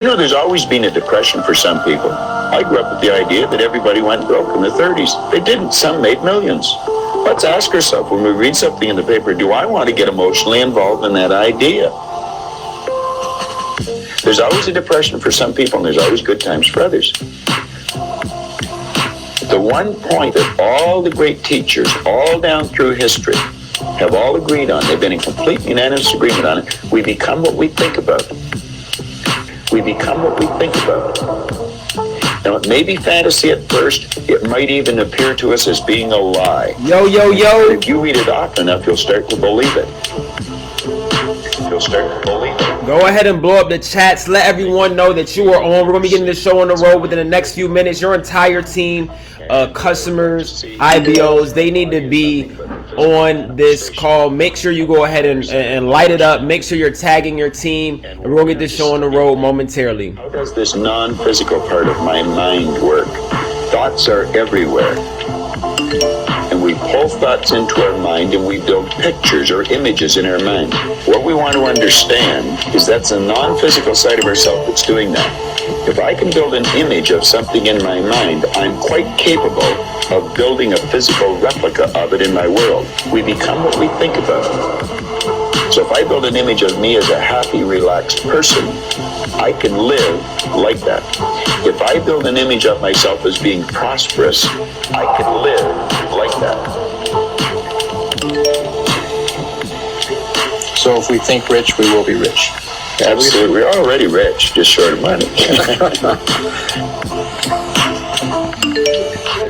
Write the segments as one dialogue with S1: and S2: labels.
S1: You know, there's always been a depression for some people. I grew up with the idea that everybody went broke in the 30s. They didn't. Some made millions. Let's ask ourselves when we read something in the paper, do I want to get emotionally involved in that idea? There's always a depression for some people, and there's always good times for others. The one point that all the great teachers, all down through history, have all agreed on, they've been in complete unanimous agreement on it, we become what we think about. We become what we think about. Now, it may be fantasy at first. It might even appear to us as being a lie.
S2: Yo.
S1: But if you read it often enough, you'll start to believe it. You'll start to believe it.
S2: Go ahead and blow up the chats. Let everyone know that you are on. We're going to be getting this show on the road within the next few minutes. Your entire team, customers, IBOs, they need to be on this call. Make sure you go ahead and light it up. Make sure you're tagging your team. And we're going to get this show on the road momentarily.
S1: How does this non-physical part of my mind work? Thoughts are everywhere. And we pull thoughts into our mind and we build pictures or images in our mind. What we want to understand is that's a non-physical side of ourselves that's doing that. If I can build an image of something in my mind, I'm quite capable of building a physical replica of it in my world. We become what we think about. So if I build an image of me as a happy, relaxed person, I can live like that. If I build an image of myself as being prosperous, I can live like that.
S3: So if we think rich, we will be rich.
S1: Absolutely. We're already rich, just short of money.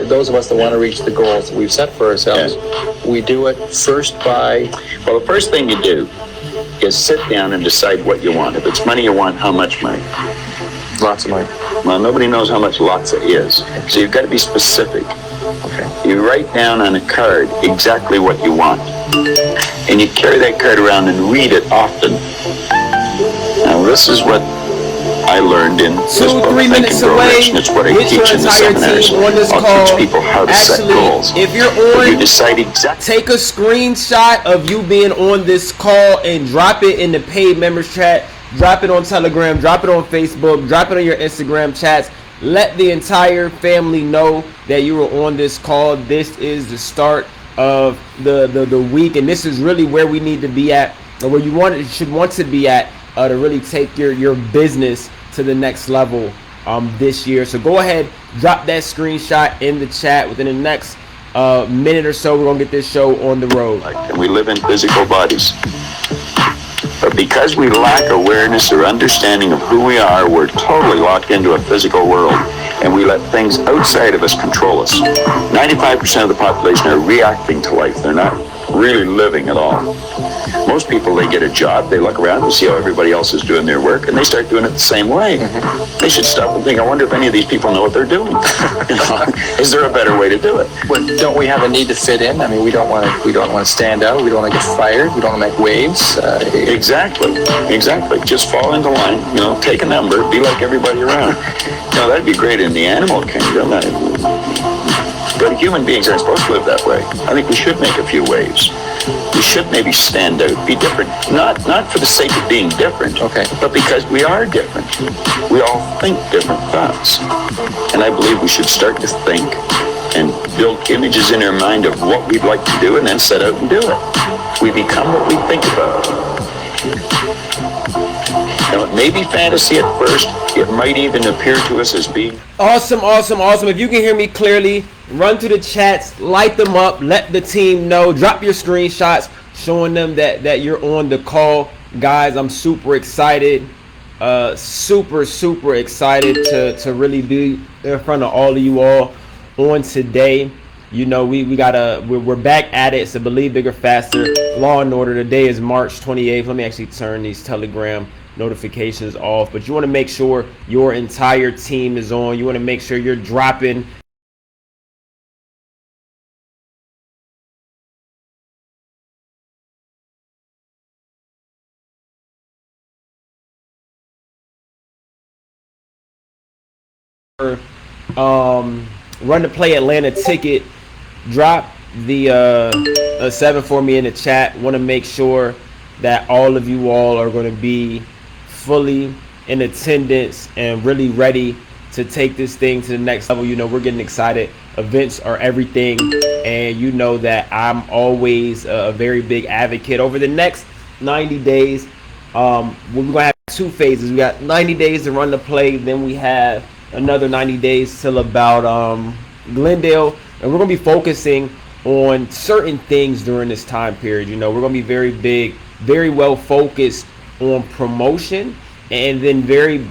S3: Those of us that want to reach the goals that we've set for ourselves, we do it first by...
S1: Well, the first thing you do is sit down and decide what you want. If it's money you want, how much money?
S3: Lots of money.
S1: Well, nobody knows how much lots is. So you've got to be specific.
S3: Okay.
S1: You write down on a card exactly what you want. And you carry that card around and read it often. Now, this is what I learned in this book,
S2: 2-3 minutes away.
S1: It's what I
S2: Get your
S1: teach in the
S2: entire
S1: seminars.
S2: team on this
S1: I'll
S2: call.
S1: teach people how to set goals.
S2: If you're
S1: But
S2: on,
S1: you decide exactly.
S2: take a screenshot of you being on this call and drop it in the paid members chat. Drop it on Telegram. Drop it on Facebook. Drop it on your Instagram chats. Let the entire family know that you were on this call. This is the start of the week, and this is really where we need to be at, or where you should want to be at, to really take your business to the next level this year. So go ahead, drop that screenshot in the chat. Within the next minute or so, we're gonna get this show on the road.
S1: And we live in physical bodies. But because we lack awareness or understanding of who we are, we're totally locked into a physical world. And we let things outside of us control us. 95% of the population are reacting to life. They're not really living at all. Most people, they get a job, they look around and see how everybody else is doing their work, and they start doing it the same way. They should stop and think, I wonder if any of these people know what they're doing. Is there a better way to do it?
S3: But don't we have a need to fit in? I mean, we don't want to stand out. We don't want to get fired. We don't want to make waves.
S1: Exactly. Just fall into line. Take a number. Be like everybody around. That'd be great in the animal kingdom. But human beings aren't supposed to live that way. I think we should make a few waves. We should maybe stand out, be different. Not for the sake of being different, but because we are different. We all think different thoughts. And I believe we should start to think and build images in our mind of what we'd like to do and then set out and do it. We become what we think about. Now, it may be fantasy at first. It might even appear to us as being...
S2: Awesome. If you can hear me clearly, run to the chats, light them up, let the team know, drop your screenshots, showing them that you're on the call. Guys, I'm super excited. Super excited to really be in front of all of you all on today. We're back at it. So Believe Bigger Faster, Law and Order. Today is March 28th. Let me actually turn these Telegram notifications off. But you want to make sure your entire team is on. You want to make sure you're dropping run to play Atlanta ticket. Drop the 7 for me in the chat. Want to make sure that all of you all are going to be fully in attendance and really ready to take this thing to the next level. You know, we're getting excited. Events are everything, and you know that I'm always a very big advocate. Over the next 90 days, we're gonna have two phases. We got 90 days to run the play, then we have another 90 days till about Glendale, and we're gonna be focusing on certain things during this time period. You know, we're gonna be very big, very well focused on promotion, and then very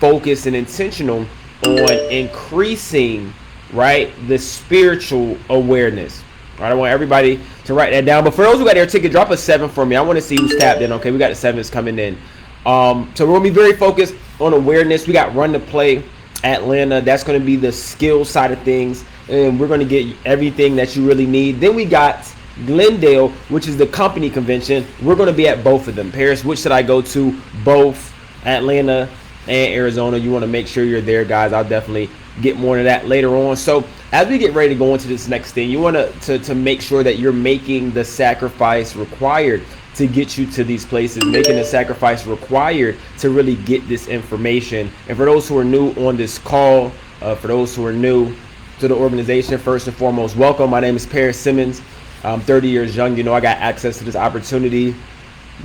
S2: focused and intentional on increasing, right, the spiritual awareness. All right, I want everybody to write that down. But for those who got their ticket, drop a 7 for me. I want to see who's tapped in. Okay, we got the 7s coming in. So we're gonna be very focused on awareness. We got Run to Play Atlanta. That's gonna be the skill side of things, and we're gonna get everything that you really need. Then we got Glendale, which is the company convention. We're gonna be at both of them. Paris, which should I go to? Both Atlanta and Arizona. You want to make sure you're there, guys. I'll definitely get more into that later on. So as we get ready to go into this next thing, you want to make sure that you're making the sacrifice required to get you to these places, making the sacrifice required to really get this information. And for those who are new on this call, for those who are new to the organization, first and foremost, welcome. My name is Paris Simmons. I'm 30 years young. You know, I got access to this opportunity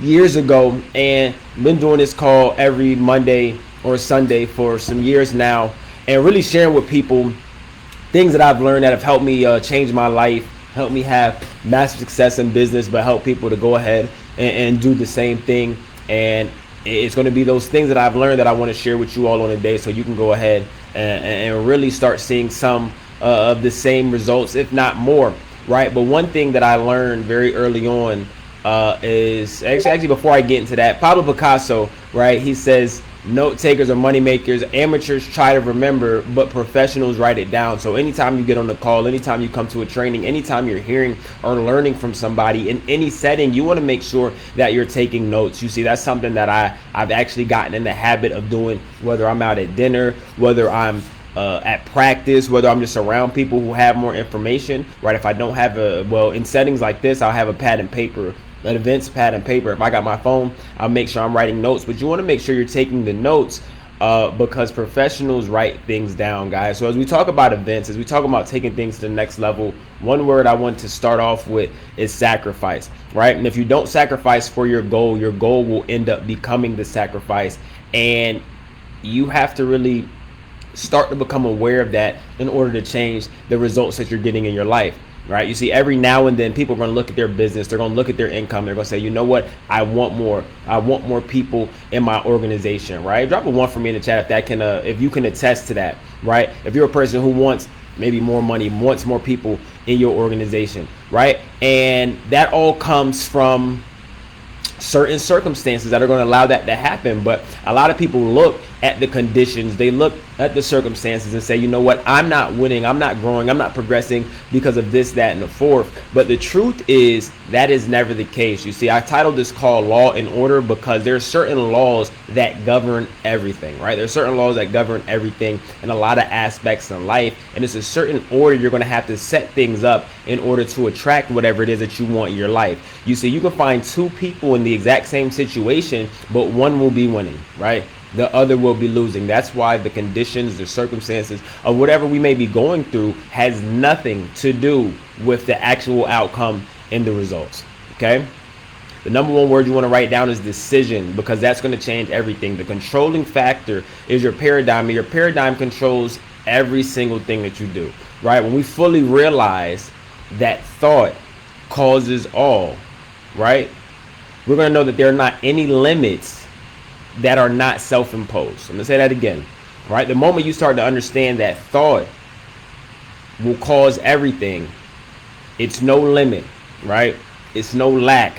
S2: years ago, and been doing this call every Monday or Sunday for some years now, and really sharing with people things that I've learned that have helped me change my life, helped me have massive success in business, but help people to go ahead and do the same thing. And it's going to be those things that I've learned that I want to share with you all on a day, so you can go ahead and really start seeing some of the same results, if not more, right? But one thing that I learned very early on is actually before I get into that, Pablo Picasso, right? He says, note takers are money makers. Amateurs try to remember, but professionals write it down. So anytime you get on the call, anytime you come to a training, anytime you're hearing or learning from somebody in any setting, you want to make sure that you're taking notes. You see, that's something that I've actually gotten in the habit of doing, whether I'm out at dinner, whether I'm at practice, whether I'm just around people who have more information, right? If I don't have in settings like this, I'll have a pad and paper, an events pad and paper. If I got my phone, I'll make sure I'm writing notes. But you want to make sure you're taking the notes because professionals write things down, guys. So as we talk about events, as we talk about taking things to the next level, one word I want to start off with is sacrifice, right? And if you don't sacrifice for your goal will end up becoming the sacrifice. And you have to really start to become aware of that in order to change the results that you're getting in your life. Right? You see, every now and then people are going to look at their business, they're going to look at their income, they're going to say, you know what, I want more people in my organization, right? Drop a 1 for me in the chat if that can if you can attest to that, right? If you're a person who wants maybe more money, wants more people in your organization, right? And that all comes from certain circumstances that are going to allow that to happen. But a lot of people look at the conditions, they look at the circumstances and say, you know what, I'm not winning, I'm not growing, I'm not progressing because of this, that, and the fourth. But the truth is that is never the case. You see, I titled this call Law and Order because there are certain laws that govern everything, right? There are certain laws that govern everything in a lot of aspects in life, and it's a certain order you're going to have to set things up in order to attract whatever it is that you want in your life. You see, you can find two people in the exact same situation, but one will be winning, right? The other will be losing. That's why the conditions, the circumstances of whatever we may be going through has nothing to do with the actual outcome and the results. Okay. The number one word you want to write down is decision, because that's going to change everything. The controlling factor is your paradigm, and your paradigm controls every single thing that you do, right? When we fully realize that thought causes all, right? We're going to know that there are not any limits that are not self-imposed. I'm gonna say that again, right? The moment you start to understand that thought will cause everything, it's no limit, right? It's no lack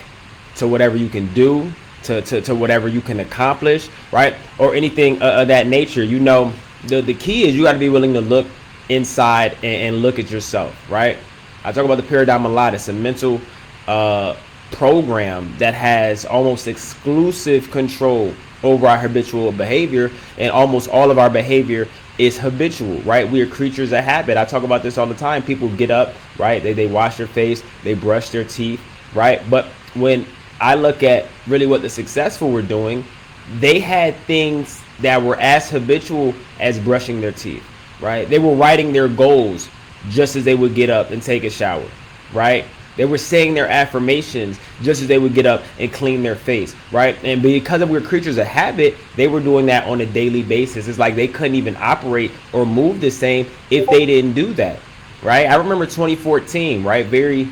S2: to whatever you can do, to whatever you can accomplish, right? Or anything of that nature. You know, the key is you got to be willing to look inside and look at yourself, right? I talk about the paradigm a lot. It's a mental program that has almost exclusive control over our habitual behavior, and almost all of our behavior is habitual, right? We are creatures of habit. I talk about this all the time. People get up, right? They wash their face, they brush their teeth, right? But when I look at really what the successful were doing, they had things that were as habitual as brushing their teeth, right? They were writing their goals just as they would get up and take a shower, right? They were saying their affirmations just as they would get up and clean their face, right? And because we're creatures of habit, they were doing that on a daily basis. It's like they couldn't even operate or move the same if they didn't do that, right? I remember 2014, right? Very,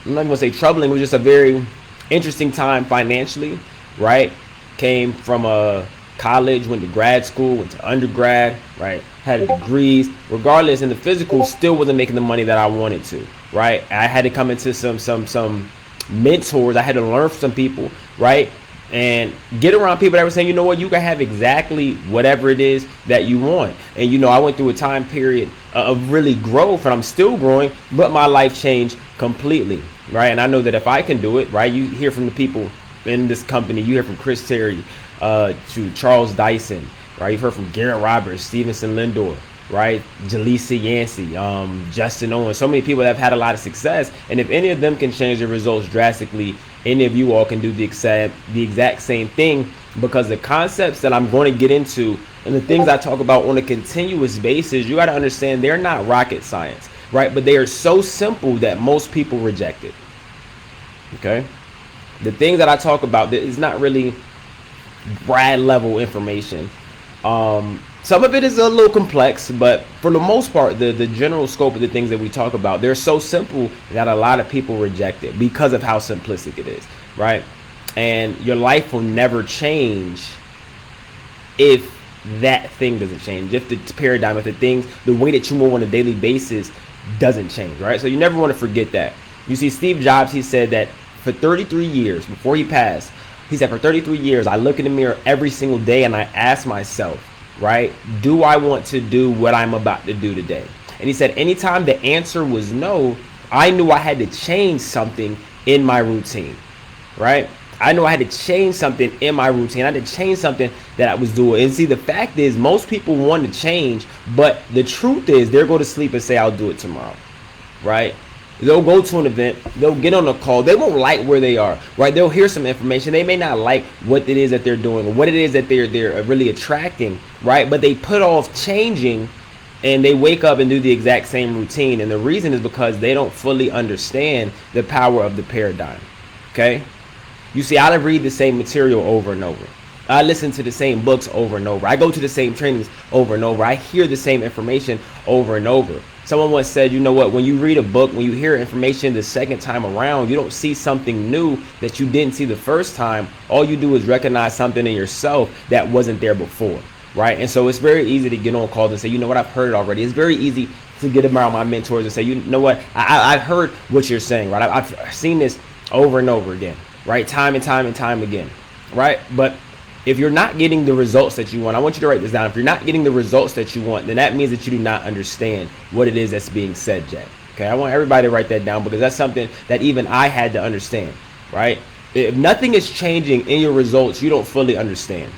S2: I'm not gonna say troubling, it was just a very interesting time financially, right? Came from a college, went to grad school, went to undergrad, right? Had degrees. Regardless, in the physical, still wasn't making the money that I wanted to, right? I had to come into some mentors. I had to learn from some people, right? And get around people that were saying, you know what, you can have exactly whatever it is that you want. And you know, I went through a time period of really growth, and I'm still growing, but my life changed completely, right? And I know that if I can do it, right? You hear from the people in this company, you hear from Chris Terry, to Charles Dyson, right? You've heard from Garrett Roberts, Stevenson Lindor, right? Jaleesa Yancey, Justin Owens, so many people that have had a lot of success. And if any of them can change their results drastically, any of you all can do the exact same thing, because the concepts that I'm going to get into and the things I talk about on a continuous basis, you got to understand they're not rocket science, right? But they are so simple that most people reject it. Okay? The things that I talk about is not really grad level information. Some of it is a little complex, but for the most part, the general scope of the things that we talk about, they're so simple that a lot of people reject it because of how simplistic it is, right? And your life will never change if that thing doesn't change, if the paradigm, if the things, the way that you move on a daily basis doesn't change, right? So you never want to forget that. You see, Steve Jobs, he said that for 33 years before he passed, he said, for 33 years, I look in the mirror every single day and I ask myself, right, do I want to do what I'm about to do today? And he said, anytime the answer was no, I knew I had to change something in my routine, right? I knew I had to change something in my routine. I had to change something that I was doing. And see, the fact is, most people want to change, but the truth is they'll go to sleep and say, I'll do it tomorrow, right? They'll go to an event, they'll get on a call, they won't like where they are, right? They'll hear some information, they may not like what it is that they're doing, or what it is that they're really attracting, right? But they put off changing, and they wake up and do the exact same routine. And the reason is because they don't fully understand the power of the paradigm, okay? You see, I read the same material over and over. I listen to the same books over and over. I go to the same trainings over and over. I hear the same information over and over. Someone once said, you know what, when you read a book, when you hear information the second time around, you don't see something new that you didn't see the first time. All you do is recognize something in yourself that wasn't there before, right? And so it's very easy to get on calls and say, you know what, I've heard it already. It's very easy to get around my mentors and say, you know what, I've heard what you're saying, right? I've seen this over and over again, right? Time and time and time again, right? But if you're not getting the results that you want, I want you to write this down. If you're not getting the results that you want, then that means that you do not understand what it is that's being said yet. Okay, I want everybody to write that down, because that's something that even I had to understand, right? If nothing is changing in your results, you don't fully understand,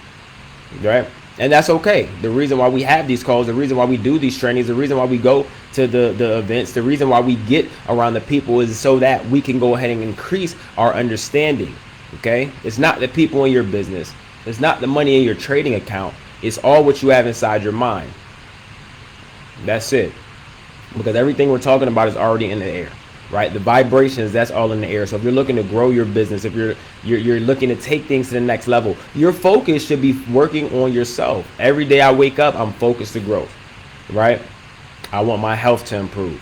S2: right? And that's okay. The reason why we have these calls, the reason why we do these trainings, the reason why we go to the events, the reason why we get around the people is so that we can go ahead and increase our understanding, okay? It's not the people in your business. It's not the money in your trading account. It's all what you have inside your mind. That's it. Because everything we're talking about is already in the air, right? The vibrations, that's all in the air. So if you're looking to grow your business, if you're looking to take things to the next level, your focus should be working on yourself. Every day I wake up, I'm focused to growth, right? I want my health to improve.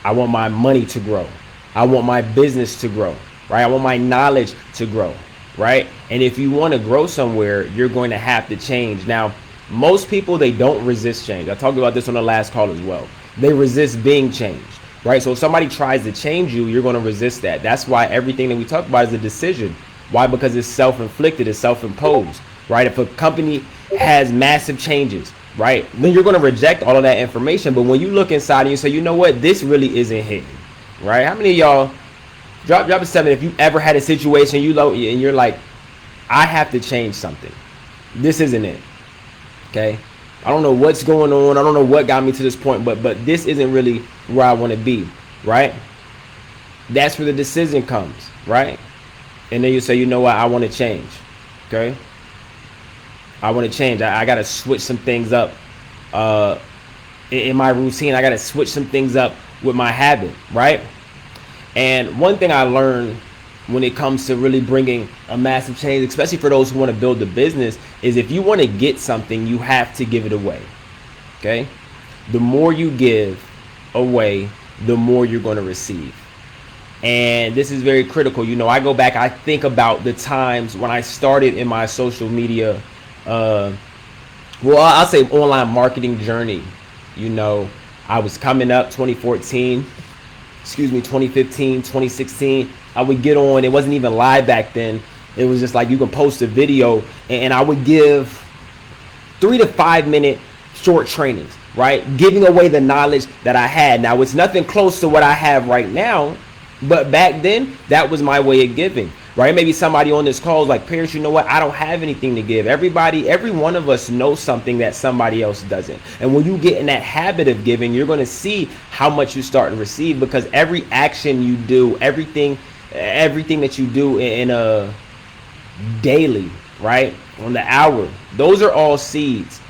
S2: I want my money to grow. I want my business to grow, right? I want my knowledge to grow, right? And if you want to grow somewhere, you're going to have to change. Now, most people, they don't resist change. I talked about this on the last call as well. They resist being changed, right? So if somebody tries to change you, you're going to resist that. That's why everything that we talk about is a decision. Why? Because it's self-inflicted, it's self-imposed, right? If a company has massive changes, right, then you're going to reject all of that information. But when you look inside and you say, you know what, this really isn't hitting, right? How many of y'all, drop a 7 if you ever had a situation and you're like, I have to change something. This isn't it. Okay, I don't know what's going on. I don't know what got me to this point, but this isn't really where I want to be, right? That's where the decision comes, right? And then you say, you know what, I want to change. Okay, I want to change. I got to switch some things up in my routine. I got to switch some things up with my habit, right? And one thing I learned when it comes to really bringing a massive change, especially for those who want to build a business, is if you want to get something, you have to give it away. Okay? The more you give away, the more you're going to receive. And this is very critical. You know, I go back, I think about the times when I started in my social media, I'll say online marketing journey. You know, I was coming up 2015, 2016. I would get on, it wasn't even live back then. It was just like you can post a video, and I would give 3 to 5 minute short trainings, right? Giving away the knowledge that I had. Now, it's nothing close to what I have right now, but back then, that was my way of giving, right? Maybe somebody on this call is like, Paris, you know what? I don't have anything to give. Every one of us knows something that somebody else doesn't. And when you get in that habit of giving, you're going to see how much you start to receive, because every action you do, everything that you do in a daily, right, on the hour, those are all seeds.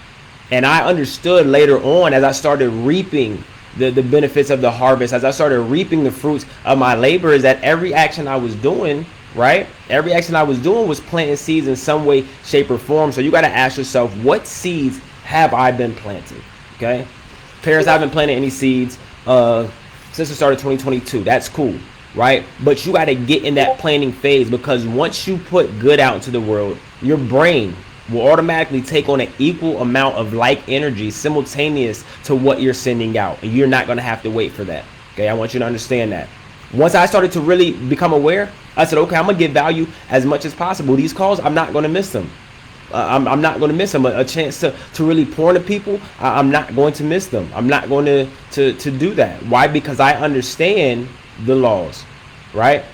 S2: And I understood later on, as I started reaping the benefits of the harvest, as I started reaping the fruits of my labor, is that every action I was doing, right, every action I was doing was planting seeds in some way, shape, or form. So you got to ask yourself, what seeds have I been planting? Okay, Paris, I haven't planted any seeds since the start of 2022. That's cool, right? But you got to get in that planting phase, because once you put good out into the world, your brain will automatically take on an equal amount of like energy simultaneous to what you're sending out, and you're not going to have to wait for that. Okay, I want you to understand that. Once I started to really become aware, I said, okay, I'm gonna give value as much as possible. These calls, I'm not going to miss them. I'm not going to miss them. A chance to really pour into people, I'm not going to miss them. I'm not going to do that. Why? Because I understand the laws, right?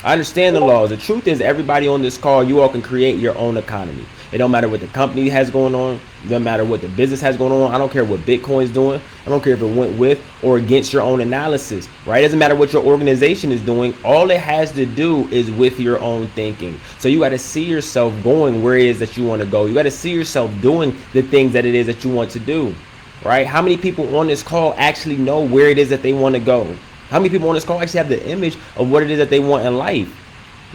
S2: I understand the laws. The truth is, everybody on this call, you all can create your own economy. It don't matter what the company has going on. It doesn't matter what the business has going on. I don't care what Bitcoin's doing. I don't care if it went with or against your own analysis, right? It doesn't matter what your organization is doing. All it has to do is with your own thinking. So you got to see yourself going where it is that you want to go. You got to see yourself doing the things that it is that you want to do, right? How many people on this call actually know where it is that they want to go? How many people on this call actually have the image of what it is that they want in life,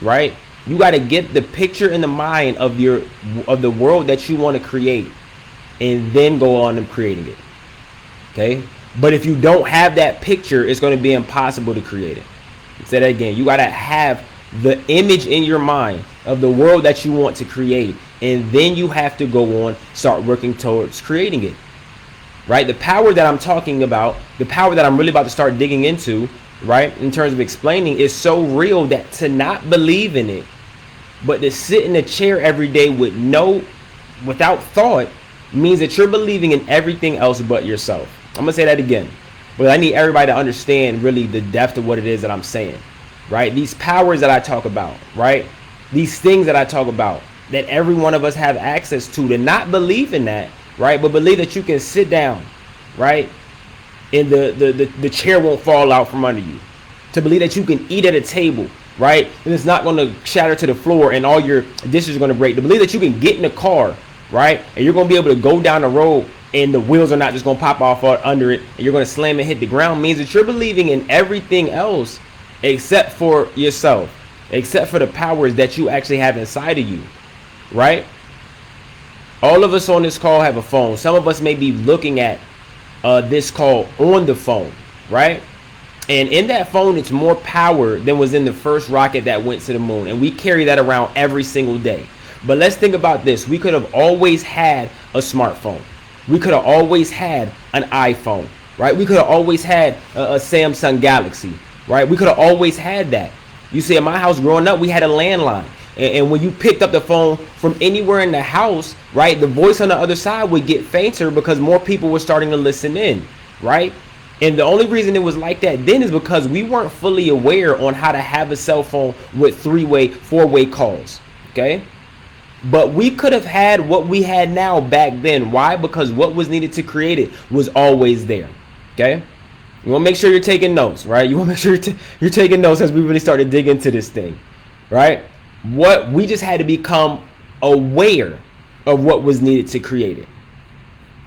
S2: right? You got to get the picture in the mind of the world that you want to create, and then go on and creating it. Okay? But if you don't have that picture, it's going to be impossible to create it. Say that again. You got to have the image in your mind of the world that you want to create, and then you have to go on, start working towards creating it. Right? The power that I'm talking about, the power that I'm really about to start digging into, right, in terms of explaining, is so real that to not believe in it, but to sit in a chair every day without thought, means that you're believing in everything else but yourself. I'm gonna say that again, but I need everybody to understand really the depth of what it is that I'm saying, right? These powers that I talk about, right? These things that I talk about, that every one of us have access to not believe in that, right? But believe that you can sit down, right? And the chair won't fall out from under you. To believe that you can eat at a table, right, and it's not going to shatter to the floor and all your dishes are going to break. To believe that you can get in a car, right, and you're going to be able to go down the road and the wheels are not just going to pop off under it and you're going to slam and hit the ground, means that you're believing in everything else except for yourself, except for the powers that you actually have inside of you, right? All of us on this call have a phone. Some of us may be looking at this call on the phone, right? And in that phone, it's more power than was in the first rocket that went to the moon. And we carry that around every single day. But let's think about this. We could have always had a smartphone. We could have always had an iPhone, right? We could have always had a Samsung Galaxy, right? We could have always had that. You see, in my house growing up, we had a landline. And when you picked up the phone from anywhere in the house, right, the voice on the other side would get fainter because more people were starting to listen in, right? And the only reason it was like that then is because we weren't fully aware on how to have a cell phone with 3-way, 4-way calls, okay? But we could have had what we had now back then. Why? Because what was needed to create it was always there, okay? You want to make sure you're taking notes, right? You want to make sure you're taking notes as we really start to dig into this thing, right? What we just had to become aware, of what was needed to create it.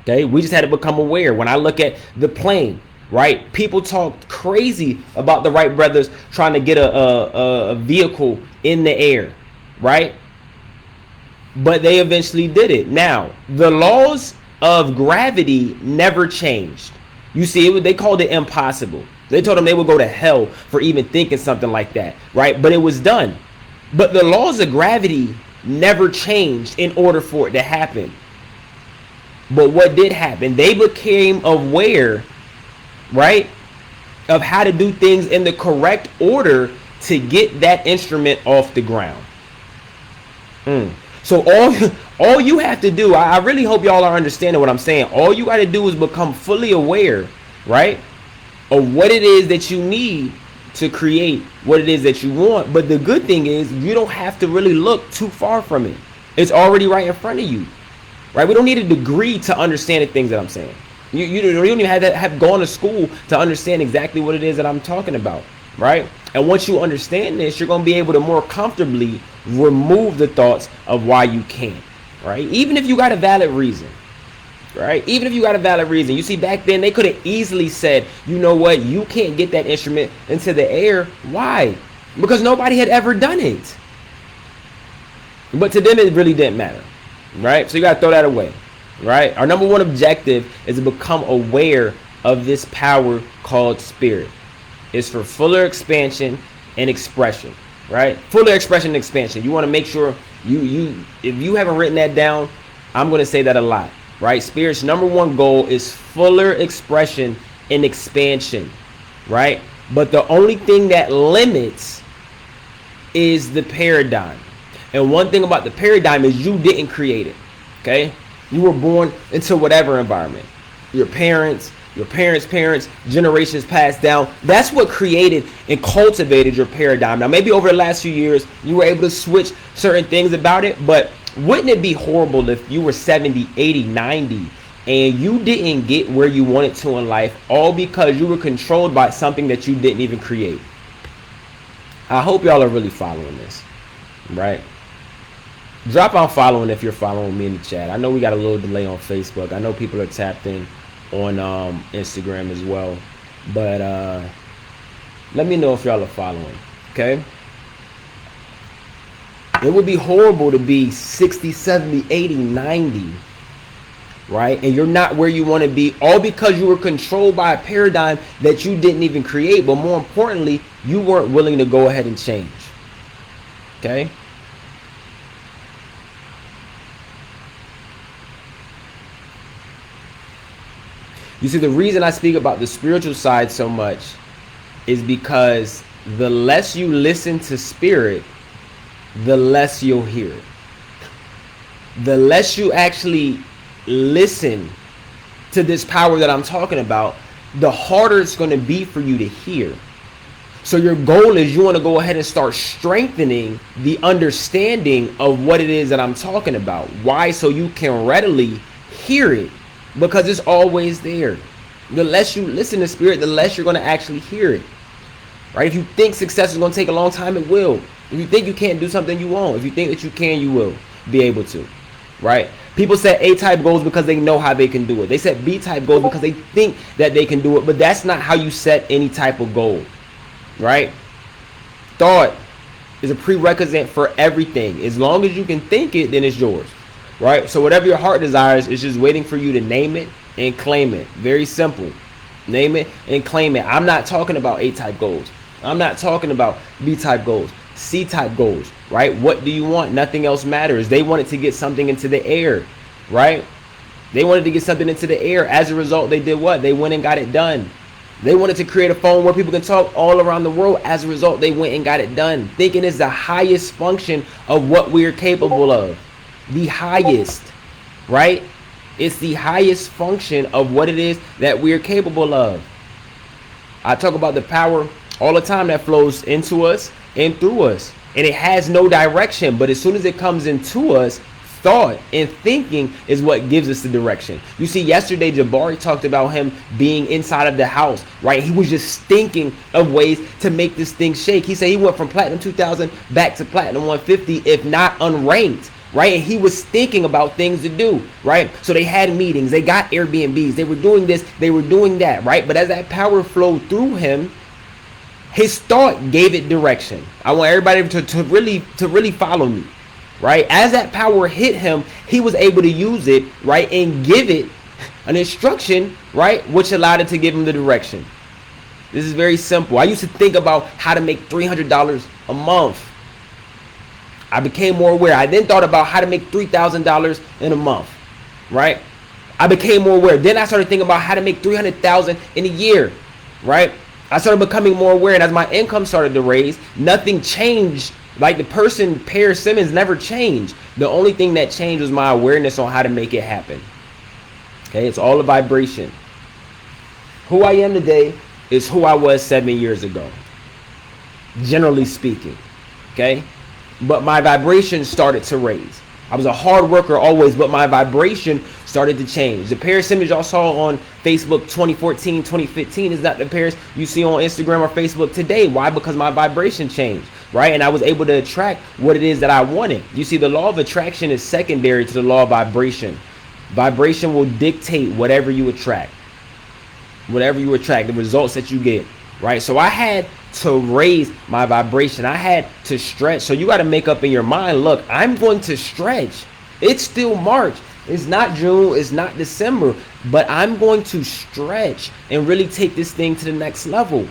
S2: Okay, we just had to become aware. When I look at the plane, right, people talk crazy about the Wright brothers trying to get a vehicle in the air, right? But they eventually did it. Now, the laws of gravity never changed. You see, they called it impossible. They told them they would go to hell for even thinking something like that, right? But it was done. But the laws of gravity never changed in order for it to happen. But what did happen? They became aware, right, of how to do things in the correct order to get that instrument off the ground. So all you have to do, I really hope y'all are understanding what I'm saying. All you got to do is become fully aware, right, of what it is that you need to create what it is that you want. But the good thing is you don't have to really look too far from it. It's already right in front of you, right? We don't need a degree to understand the things that I'm saying. You don't even have gone to school to understand exactly what it is that I'm talking about, right? And once you understand this, you're going to be able to more comfortably remove the thoughts of why you can't, right? Even if you got a valid reason, right? Even if you got a valid reason. You see, back then they could have easily said, you know what, you can't get that instrument into the air. Why? Because nobody had ever done it. But to them, it really didn't matter, right? So you got to throw that away, right? Our number one objective is to become aware of this power called spirit. It's for fuller expansion and expression, right? Fuller expression and expansion. You want to make sure if you haven't written that down, I'm going to say that a lot, right? Spirit's number one goal is fuller expression and expansion, right? But the only thing that limits is the paradigm. And one thing about the paradigm is you didn't create it, okay? You were born into whatever environment. Your parents, parents, generations passed down. That's what created and cultivated your paradigm. Now, maybe over the last few years, you were able to switch certain things about it, but wouldn't it be horrible if you were 70, 80, 90, and you didn't get where you wanted to in life, all because you were controlled by something that you didn't even create? I hope y'all are really following this, right? Drop on following if you're following me in the chat. I know we got a little delay on Facebook. I know people are tapped in on Instagram as well, but let me know if y'all are following, okay? It would be horrible to be 60, 70, 80, 90, right? And you're not where you want to be, all because you were controlled by a paradigm that you didn't even create, but more importantly, you weren't willing to go ahead and change, okay? You see, the reason I speak about the spiritual side so much is because the less you listen to spirit, the less you'll hear it. The less you actually listen to this power that I'm talking about, the harder it's going to be for you to hear. So your goal is you want to go ahead and start strengthening the understanding of what it is that I'm talking about. Why? So you can readily hear it. Because it's always there. The less you listen to spirit, the less you're going to actually hear it, right? If you think success is going to take a long time, it will. If you think you can't do something, you won't. If you think that you can, you will be able to, right? People set A-type goals because they know how they can do it. They set B-type goals because they think that they can do it, but that's not how you set any type of goal, right? Thought is a prerequisite for everything. As long as you can think it, then it's yours. Right? So whatever your heart desires is just waiting for you to name it and claim it. Very simple. Name it and claim it. I'm not talking about A-type goals. I'm not talking about B-type goals. C-type goals, right? What do you want? Nothing else matters. They wanted to get something into the air, right? They wanted to get something into the air. As a result, they did what? They went and got it done. They wanted to create a phone where people can talk all around the world. As a result, they went and got it done. Thinking is the highest function of what we're capable of. The highest, right? It's the highest function of what it is that we're capable of. I talk about the power all the time that flows into us and through us. And it has no direction, but as soon as it comes into us, thought and thinking is what gives us the direction. You see, yesterday Jabari talked about him being inside of the house, right? He was just thinking of ways to make this thing shake. He said he went from platinum 2000 back to platinum 150, if not unranked, right? And he was thinking about things to do, right? So they had meetings, they got Airbnbs, they were doing this, they were doing that, right? But as that power flowed through him, his thought gave it direction. I want everybody to really follow me, right? As that power hit him, he was able to use it, right, and give it an instruction, right, which allowed it to give him the direction. This is very simple. I used to think about how to make $300 a month. I became more aware. I then thought about how to make $3,000 in a month, right? I became more aware. Then I started thinking about how to make $300,000 in a year, right? I started becoming more aware, and as my income started to raise, nothing changed. Like the person, Simmons, never changed. The only thing that changed was my awareness on how to make it happen. Okay, it's all a vibration. Who I am today is who I was 7 years ago, generally speaking, okay? But my vibration started to raise. I was a hard worker always, but my vibration started to change. The Paris image y'all saw on Facebook 2014, 2015 is not the Paris you see on Instagram or Facebook today. Why? Because my vibration changed, right? And I was able to attract what it is that I wanted. You see, the law of attraction is secondary to the law of vibration. Vibration will dictate whatever you attract. Whatever you attract, the results that you get, right? So I had to raise my vibration. I had to stretch. So you got to make up in your mind, look, I'm going to stretch. It's still March. It's not June. It's not December. But I'm going to stretch and really take this thing to the next level,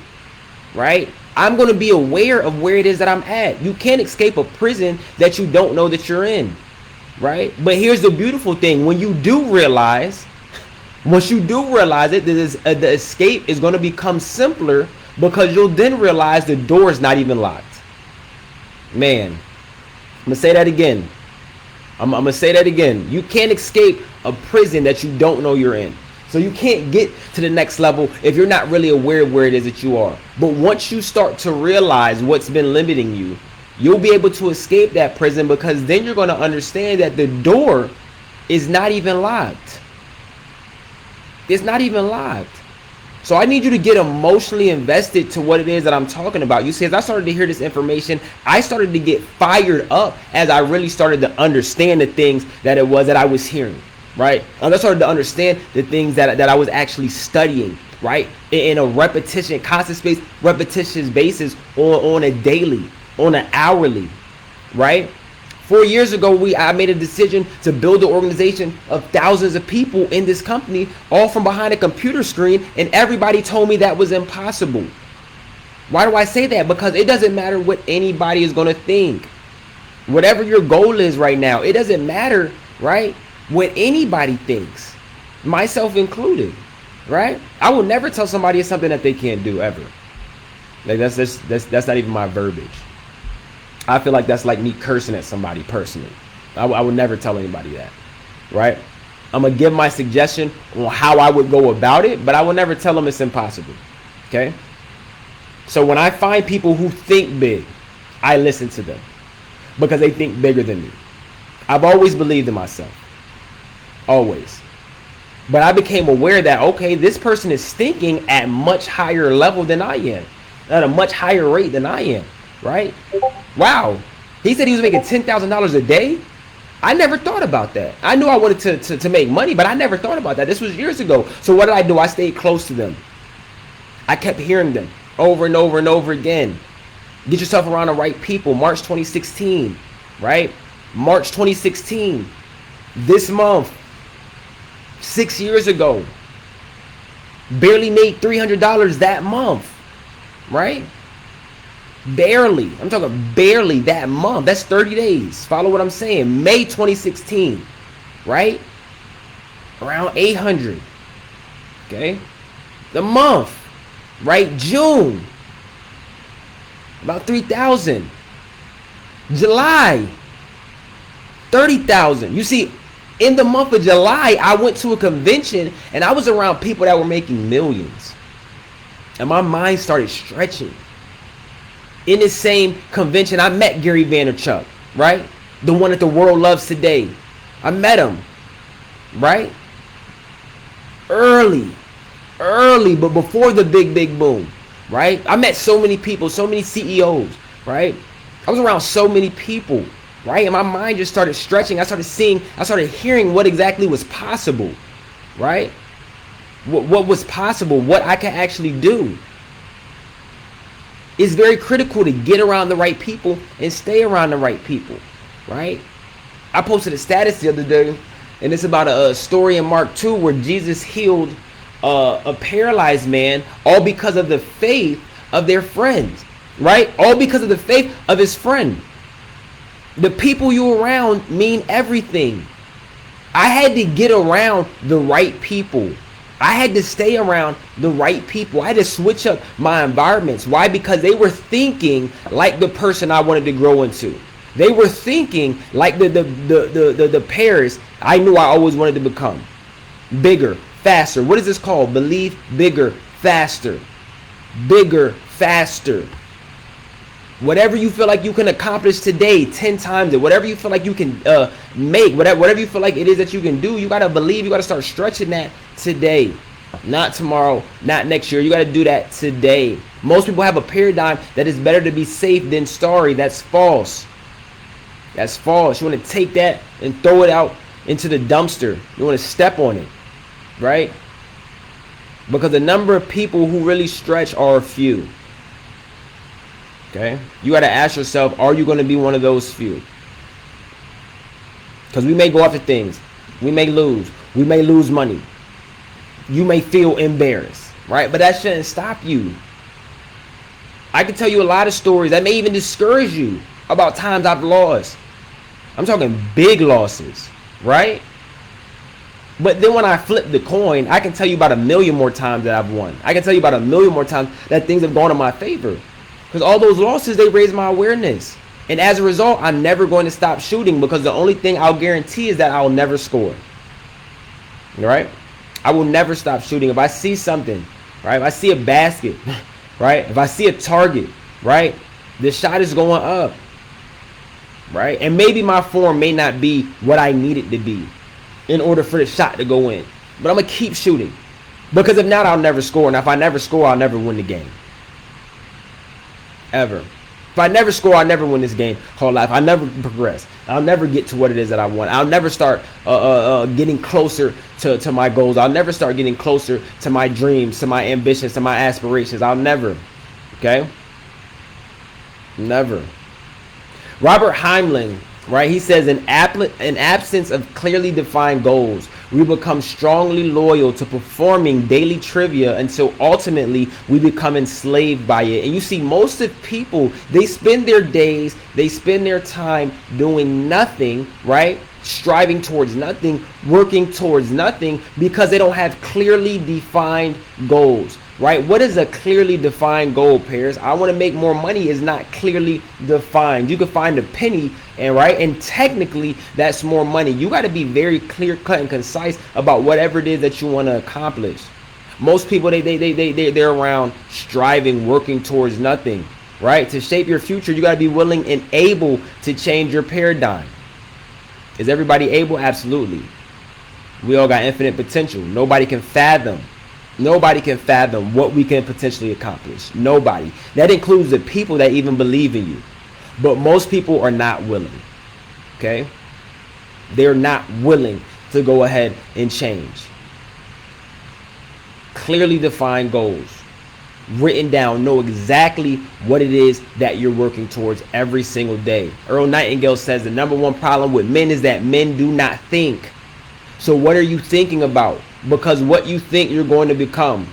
S2: right? I'm going to be aware of where it is that I'm at. You can't escape a prison that you don't know that you're in, right? But here's the beautiful thing. When you do realize, once you do realize it, the escape is going to become simpler, because you'll then realize the door is not even locked. Man, I'm going to say that again. I'm going to say that again. You can't escape a prison that you don't know you're in. So you can't get to the next level if you're not really aware of where it is that you are. But once you start to realize what's been limiting you, you'll be able to escape that prison, because then you're going to understand that the door is not even locked. It's not even locked. So I need you to get emotionally invested to what it is that I'm talking about. You see, as I started to hear this information, I started to get fired up as I really started to understand the things that it was that I was hearing, right? And I started to understand the things that I was actually studying, right? In a repetition, constant space, repetitious basis on a daily, on an hourly, right? 4 years ago, I made a decision to build an organization of thousands of people in this company, all from behind a computer screen, and everybody told me that was impossible. Why do I say that? Because it doesn't matter what anybody is going to think. Whatever your goal is right now, it doesn't matter, right, what anybody thinks, myself included, right? I will never tell somebody it's something that they can't do, ever. Like that's not even my verbiage. I feel like that's like me cursing at somebody personally. I would never tell anybody that, right? I'm going to give my suggestion on how I would go about it, but I will never tell them it's impossible, okay? So when I find people who think big, I listen to them because they think bigger than me. I've always believed in myself, always. But I became aware that, okay, this person is thinking at much higher level than I am, at a much higher rate than I am, right? Wow, he said he was making $10,000 a day. I never thought about that. I knew I wanted to make money, but I never thought about that. This was years ago. So what did I do? I stayed close to them. I kept hearing them over and over and over again. Get yourself around the right people. March 2016, right? March 2016. This month, 6 years ago, barely made $300 that month, right? Barely. I'm talking barely that month. That's 30 days. Follow what I'm saying. May 2016, right? Around 800. Okay? The month, right? June, about 3,000. July, 30,000. You see, in the month of July, I went to a convention and I was around people that were making millions. And my mind started stretching. In this same convention, I met Gary Vaynerchuk, right? The one that the world loves today. I met him, right? Early, but before the big boom, right? I met so many people, so many CEOs, right? I was around so many people, right? And my mind just started stretching. I started hearing what exactly was possible, right? What was possible, what I can actually do. It's very critical to get around the right people and stay around the right people, right? I posted a status the other day, and it's about a story in Mark 2 where Jesus healed a paralyzed man, all because of the faith of their friends, right? All because of the faith of his friend. The people you around mean everything. I had to get around the right people. I had to stay around the right people. I had to switch up my environments. Why? Because they were thinking like the person I wanted to grow into. They were thinking like the Paris I knew I always wanted to become. Bigger, faster. What is this called? Believe bigger, faster. Bigger, faster. Whatever you feel like you can accomplish today, 10 times it. Whatever you feel like you can make, whatever you feel like it is that you can do, you got to believe, you got to start stretching that today. Not tomorrow, not next year. You got to do that today. Most people have a paradigm that it's better to be safe than sorry. That's false. That's false. You want to take that and throw it out into the dumpster. You want to step on it, right? Because the number of people who really stretch are few. Okay, you got to ask yourself, are you going to be one of those few? Because we may go after things. We may lose. We may lose money. You may feel embarrassed, right? But that shouldn't stop you. I can tell you a lot of stories that may even discourage you about times I've lost. I'm talking big losses, right? But then when I flip the coin, I can tell you about 1,000,000 more times that I've won. I can tell you about 1,000,000 more times that things have gone in my favor. Because all those losses, they raise my awareness. And as a result, I'm never going to stop shooting, because the only thing I'll guarantee is that I'll never score. All right? I will never stop shooting. If I see something, right? If I see a basket, right? If I see a target, right? The shot is going up, right? And maybe my form may not be what I need it to be in order for the shot to go in. But I'm going to keep shooting. Because if not, I'll never score. And if I never score, I'll never win the game. Ever. If I never score, I'll never win this game called life. I'll never progress. I'll never get to what it is that I want. I'll never start getting closer to my goals. I'll never start getting closer to my dreams, to my ambitions, to my aspirations. I'll never. Okay? Never. Robert Heimling, right? He says, in absence of clearly defined goals, we become strongly loyal to performing daily trivia until ultimately we become enslaved by it. And you see, most of people, they spend their days, they spend their time doing nothing, right? Striving towards nothing, working towards nothing, because they don't have clearly defined goals, right? What is a clearly defined goal, Paris? I want to make more money is not clearly defined. You can find a penny, and right, and technically that's more money. You got to be very clear cut and concise about whatever it is that you want to accomplish. Most people, they're around striving, working towards nothing, right? To shape your future, you got to be willing and able to change your paradigm. Is everybody able? Absolutely. We all got infinite potential. Nobody can fathom what we can potentially accomplish. Nobody. That includes the people that even believe in you. But most people are not willing. Okay? They're not willing to go ahead and change. Clearly defined goals. Written down. Know exactly what it is that you're working towards every single day. Earl Nightingale says the number one problem with men is that men do not think. So what are you thinking about? Because what you think, you're going to become.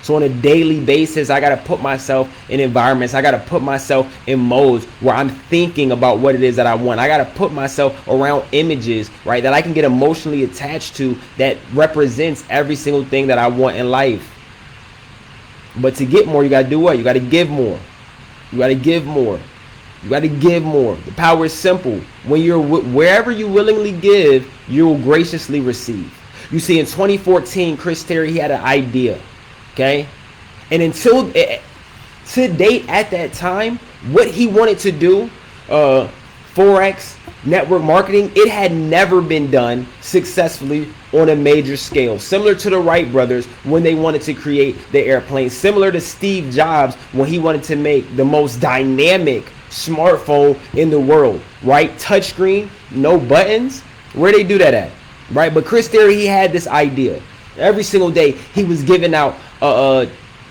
S2: So on a daily basis, I got to put myself in environments. I got to put myself in modes where I'm thinking about what it is that I want. I got to put myself around images, right, that I can get emotionally attached to, that represents every single thing that I want in life. But to get more, you got to do what? You got to give more. You got to give more. You got to give more. The power is simple. When you're wherever you willingly give, you will graciously receive. You see, in 2014, Chris Terry, he had an idea, okay? And to date at that time, what he wanted to do, Forex, network marketing, it had never been done successfully on a major scale. Similar to the Wright brothers when they wanted to create the airplane. Similar to Steve Jobs when he wanted to make the most dynamic smartphone in the world, right? Touchscreen, no buttons. Where they do that at, right? But Chris Theory, he had this idea. Every single day, he was giving out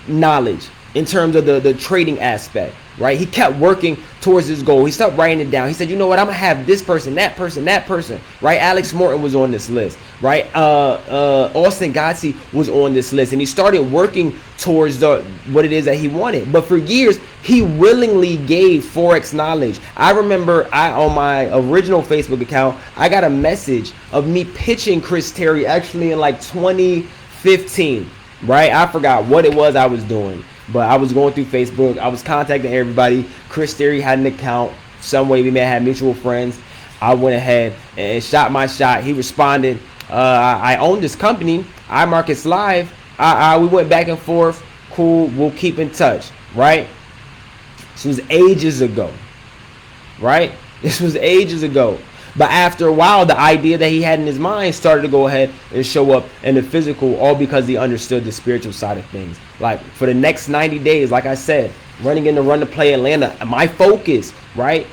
S2: knowledge in terms of the trading aspect, right? He kept working towards his goal. He stopped writing it down. He said, you know what, I'm gonna have this person, that person, that person, right? Alex Morton was on this list, right? Austin Gotzi was on this list, and he started working towards what it is that he wanted. But for years, he willingly gave Forex knowledge. I remember on my original Facebook account, I got a message of me pitching Chris Terry actually in like 2015, right? I forgot what it was I was doing, but I was going through Facebook. I was contacting everybody. Chris Theory had an account. Some way we may have mutual friends. I went ahead and shot my shot. He responded. I own this company, iMarkets Live. We went back and forth. Cool. We'll keep in touch. Right? This was ages ago. Right? This was ages ago. But after a while, the idea that he had in his mind started to go ahead and show up in the physical, all because he understood the spiritual side of things. Like for the next 90 days, like I said, running in the Run to Play Atlanta, my focus, right?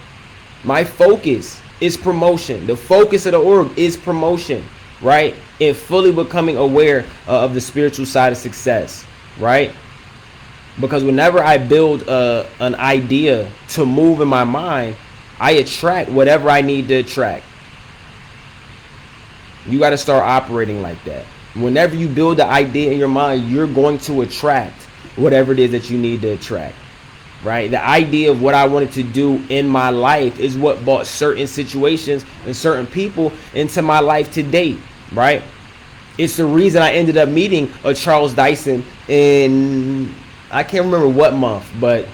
S2: My focus is promotion. The focus of the org is promotion, right? And fully becoming aware of the spiritual side of success, right? Because whenever I build an idea to move in my mind, I attract whatever I need to attract. You got to start operating like that. Whenever you build the idea in your mind, you're going to attract whatever it is that you need to attract, right? The idea of what I wanted to do in my life is what brought certain situations and certain people into my life to date, right? It's the reason I ended up meeting a Charles Dyson in, I can't remember what month, but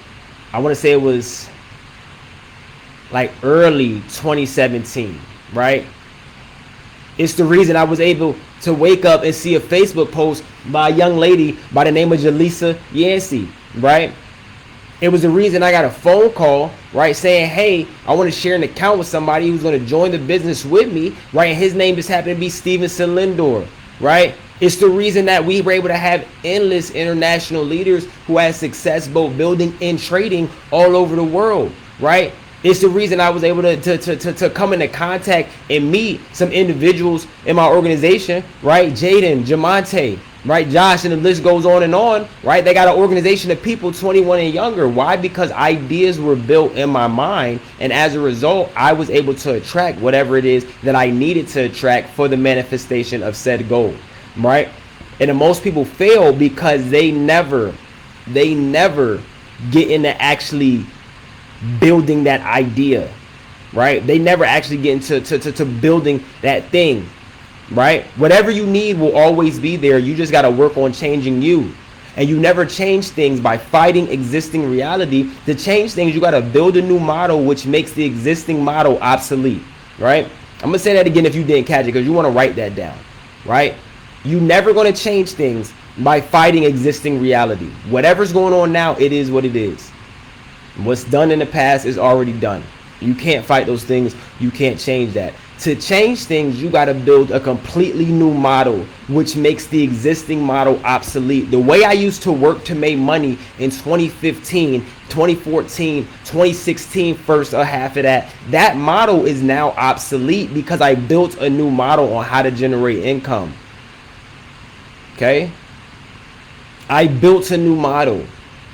S2: I want to say it was like early 2017, right? It's the reason I was able to wake up and see a Facebook post by a young lady by the name of Jaleesa Yancey, right? It was the reason I got a phone call, right, saying, hey, I want to share an account with somebody who's going to join the business with me, right? And his name just happened to be Stevenson Lindor, right? It's the reason that we were able to have endless international leaders who had success both building and trading all over the world, right? It's the reason I was able to come into contact and meet some individuals in my organization, right? Jaden, Jamonte, right? Josh, and the list goes on, right? They got an organization of people 21 and younger. Why? Because ideas were built in my mind. And as a result, I was able to attract whatever it is that I needed to attract for the manifestation of said goal, right? And then most people fail because they never get into actually building that idea, right? They never actually get into to building that thing, right? Whatever you need will always be there. You just got to work on changing you. And you never change things by fighting existing reality. To change things, you got to build a new model, which makes the existing model obsolete, right? I'm gonna say that again if you didn't catch it, because you want to write that down, right? You never going to change things by fighting existing reality. Whatever's going on now, it is what it is. What's done in the past is already done. You can't fight those things. You can't change that. To change things, you got to build a completely new model, which makes the existing model obsolete. The way I used to work to make money in 2015, 2014, 2016, first half of that model is now obsolete because I built a new model on how to generate income. Okay? I built a new model.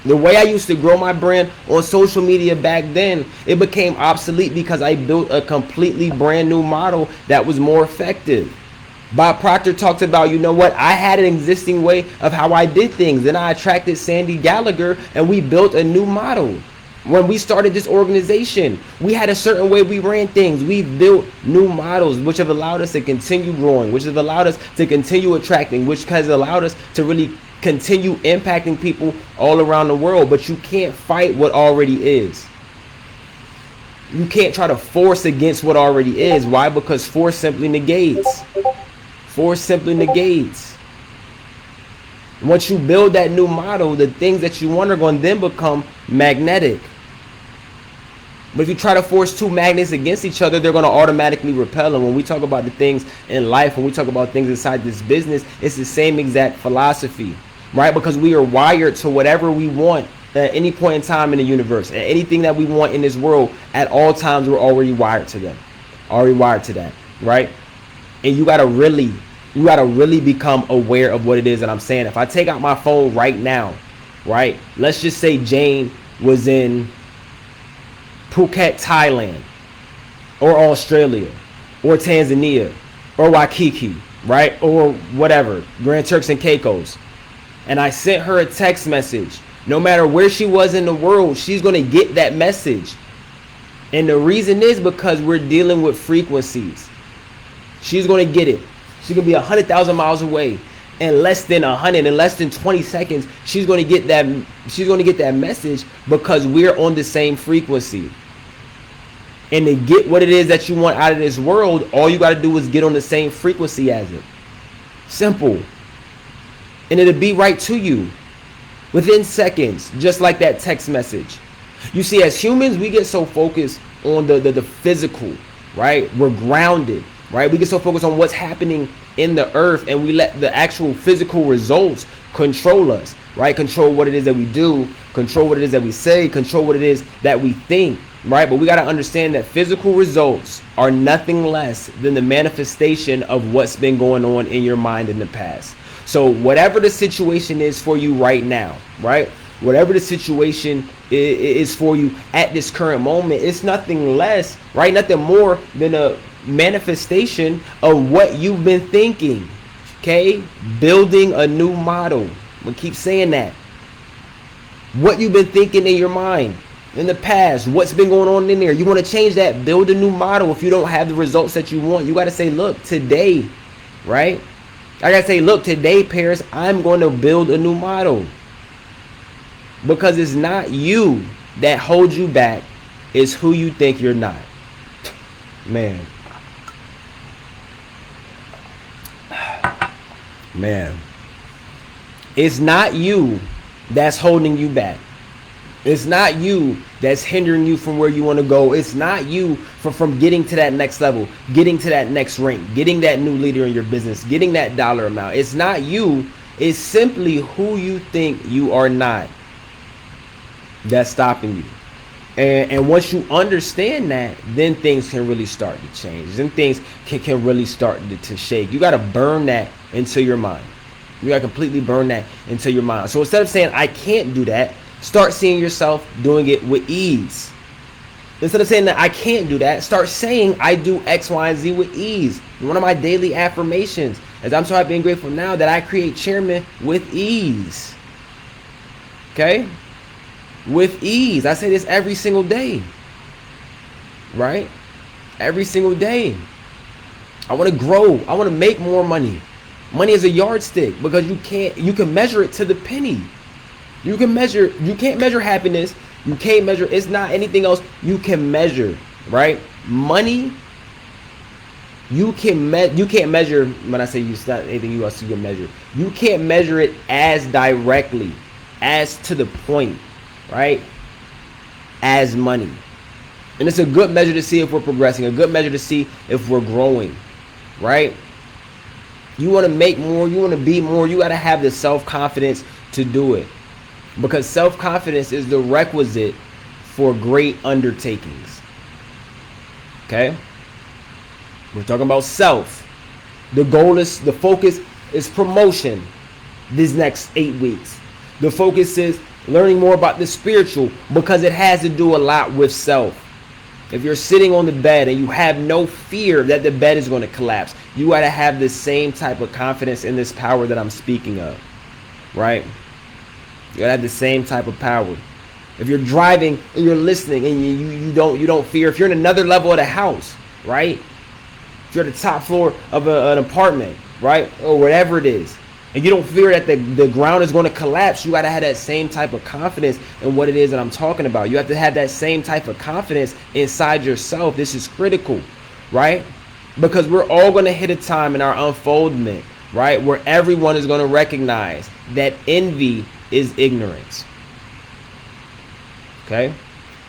S2: The way I used to grow my brand on social media back then, it became obsolete because I built a completely brand new model that was more effective. Bob Proctor talked about, you know what, I had an existing way of how I did things. Then I attracted Sandy Gallagher and we built a new model. When we started this organization, we had a certain way we ran things. We built new models, which have allowed us to continue growing, which have allowed us to continue attracting, which has allowed us to really continue impacting people all around the world. But you can't fight what already is. You can't try to force against what already is. Why? Because force simply negates. Force simply negates. Once you build that new model, the things that you want are going to then become magnetic. But if you try to force two magnets against each other, they're going to automatically repel. And when we talk about the things in life, when we talk about things inside this business, it's the same exact philosophy, right? Because we are wired to whatever we want at any point in time in the universe, and anything that we want in this world, at all times, we're already wired to them. Already wired to that, right? And you gotta really become aware of what it is that I'm saying. If I take out my phone right now, right? Let's just say Jane was in Phuket, Thailand, or Australia, or Tanzania, or Waikiki, right? Or whatever, Grand Turks and Caicos. And I sent her a text message. No matter where she was in the world, she's going to get that message. And the reason is because we're dealing with frequencies. She's going to get it. She's going to be 100,000 miles away. In less than 20 seconds, she's going to get that message, because we're on the same frequency. And to get what it is that you want out of this world, all you got to do is get on the same frequency as it. Simple. And it'll be right to you within seconds, just like that text message. You see, as humans, we get so focused on the physical, right? We're grounded, right? We get so focused on what's happening in the earth, and we let the actual physical results control us, right? Control what it is that we do, control what it is that we say, control what it is that we think, right? But we got to understand that physical results are nothing less than the manifestation of what's been going on in your mind in the past. So whatever the situation is for you right now, right? Whatever the situation is for you at this current moment, it's nothing less, right? Nothing more than a manifestation of what you've been thinking, okay? Building a new model. We keep saying that. What you've been thinking in your mind in the past, what's been going on in there. You want to change that, build a new model. If you don't have the results that you want, you got to say, look, today, right? I got to say, look, today, Paris, I'm going to build a new model. Because it's not you that holds you back. It's who you think you're not. Man. Man. It's not you that's holding you back. It's not you that's hindering you from where you want to go. It's not you from getting to that next level, getting to that next rank, getting that new leader in your business, getting that dollar amount. It's not you. It's simply who you think you are not that's stopping you. And once you understand that, then things can really start to change. Then things can really start to shake. You got to burn that into your mind. You got to completely burn that into your mind. So instead of saying, I can't do that, start seeing yourself doing it with ease. Instead of saying that I can't do that, start saying I do X, Y, and Z with ease. One of my daily affirmations is I'm so happy and grateful now that I create chairman with ease. Okay? With ease. I say this every single day. Right? Every single day. I want to grow. I want to make more money. Money is a yardstick because you can measure it to the penny. You can't measure happiness. You can't measure, it's not anything else you can measure, right? Money, you can't measure, when I say it's not anything else you can measure. You can't measure it as directly, as to the point, right? As money. And it's a good measure to see if we're progressing, a good measure to see if we're growing, right? You want to make more, you want to be more, you got to have the self-confidence to do it. Because self-confidence is the requisite for great undertakings. Okay? We're talking about self. The focus is promotion these next 8 weeks. The focus is learning more about the spiritual because it has to do a lot with self. If you're sitting on the bed and you have no fear that the bed is going to collapse, you got to have the same type of confidence in this power that I'm speaking of. Right? You gotta have the same type of power. If you're driving and you're listening and you don't fear, if you're in another level of the house, right? If you're at the top floor of an apartment, right? Or whatever it is, and you don't fear that the ground is going to collapse, you gotta have that same type of confidence in what it is that I'm talking about. You have to have that same type of confidence inside yourself. This is critical, right? Because we're all gonna hit a time in our unfoldment, right? Where everyone is gonna recognize that envy is ignorance. Okay?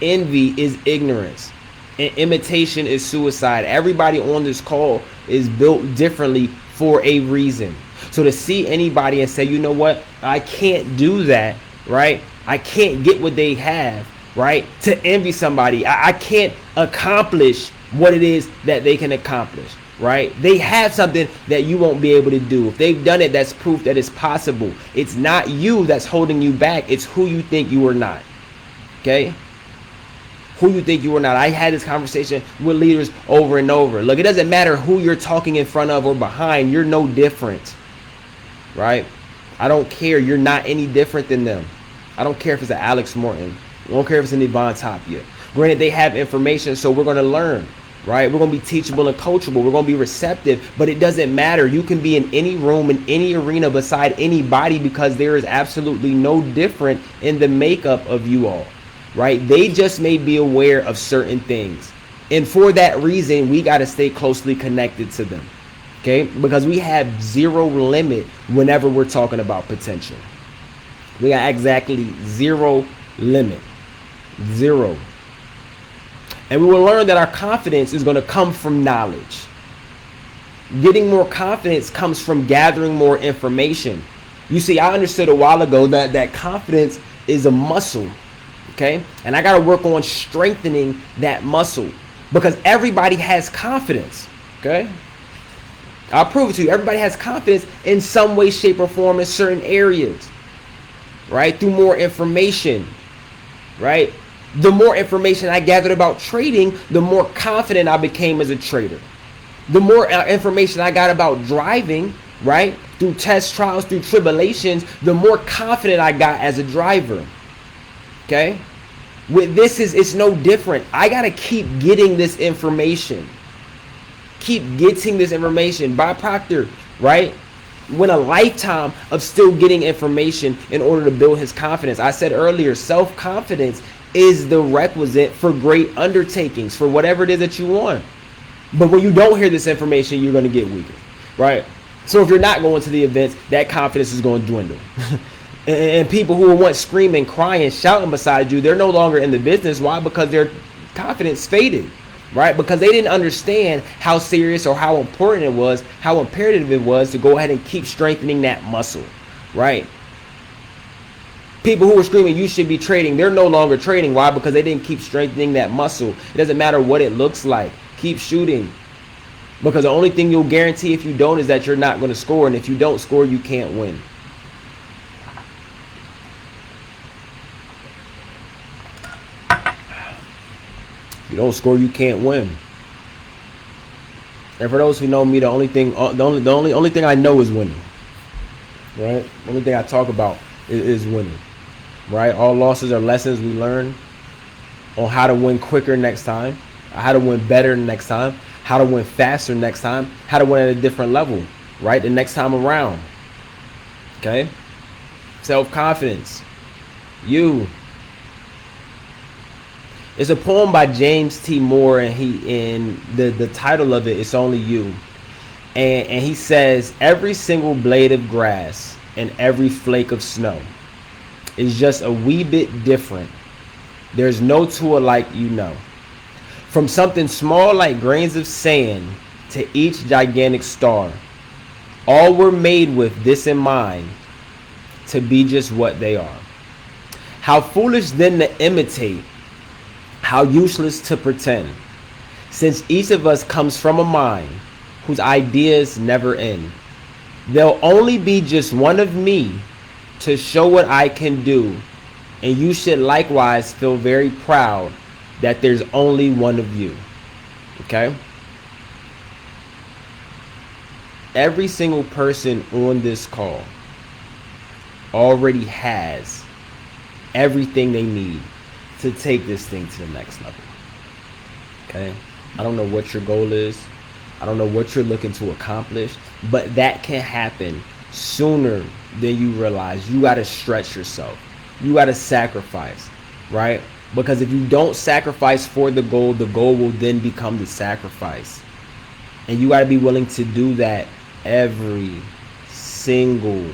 S2: Envy is ignorance. And imitation is suicide. Everybody on this call is built differently for a reason. So to see anybody and say, you know what, I can't do that, right? I can't get what they have, right? To envy somebody. I can't accomplish what it is that they can accomplish, right? They have something that you won't be able to do. If they've done it, that's proof that it's possible. It's not you that's holding you back. It's who you think you are not, okay? Who you think you are not. I had this conversation with leaders over and over. Look, it doesn't matter who you're talking in front of or behind. You're no different, right? I don't care. You're not any different than them. I don't care if it's an Alex Morton. I don't care if it's an Yvonne Tapia. Granted, they have information, so we're going to learn, right? We're going to be teachable and coachable. We're going to be receptive, but it doesn't matter. You can be in any room, in any arena beside anybody, because there is absolutely no different in the makeup of you all, right? They just may be aware of certain things. And for that reason, we got to stay closely connected to them, okay? Because we have zero limit whenever we're talking about potential. We got exactly zero limit. Zero. And we will learn that our confidence is going to come from knowledge. Getting more confidence comes from gathering more information. You see, I understood a while ago that confidence is a muscle, okay? And I got to work on strengthening that muscle, because everybody has confidence, okay? I'll prove it to you. Everybody has confidence in some way, shape, or form in certain areas, right? Through more information, right? The more information I gathered about trading, the more confident I became as a trader. The more information I got about driving, right? Through tests, trials, through tribulations, the more confident I got as a driver. Okay? With this, it's no different. I got to keep getting this information. Keep getting this information. Bob Proctor, right? Went a lifetime of still getting information in order to build his confidence. I said earlier, self-confidence is the requisite for great undertakings, for whatever it is that you want. But when you don't hear this information, you're going to get weaker, right? So if you're not going to the events, that confidence is going to dwindle. And people who were once screaming, crying, shouting beside you, they're no longer in the business. Why? Because their confidence faded, right? Because they didn't understand how serious or how important it was, how imperative it was to go ahead and keep strengthening that muscle, right? People who were screaming, you should be trading, they're no longer trading. Why? Because they didn't keep strengthening that muscle. It doesn't matter what it looks like. Keep shooting. Because the only thing you'll guarantee if you don't is that you're not going to score. And if you don't score, you can't win. If you don't score, you can't win. And for those who know me, the only thing I know is winning. Right? The only thing I talk about is winning. Right? All losses are lessons we learn on how to win quicker next time, how to win better next time, how to win faster next time, how to win at a different level, right? The next time around. Okay? Self-confidence. You. It's a poem by James T. Moore, and the title of it is Only You. And he says, every single blade of grass and every flake of snow is just a wee bit different. There's no two alike, you know. From something small like grains of sand to each gigantic star, all were made with this in mind, to be just what they are. How foolish then to imitate, how useless to pretend, since each of us comes from a mind whose ideas never end. There'll only be just one of me to show what I can do, and you should likewise feel very proud that there's only one of you. Okay? Every single person on this call already has everything they need to take this thing to the next level. Okay? I don't know what your goal is. I don't know what you're looking to accomplish, but that can happen sooner than you realize. You got to stretch yourself. You got to sacrifice, right? Because if you don't sacrifice for the goal will then become the sacrifice. And you got to be willing to do that every single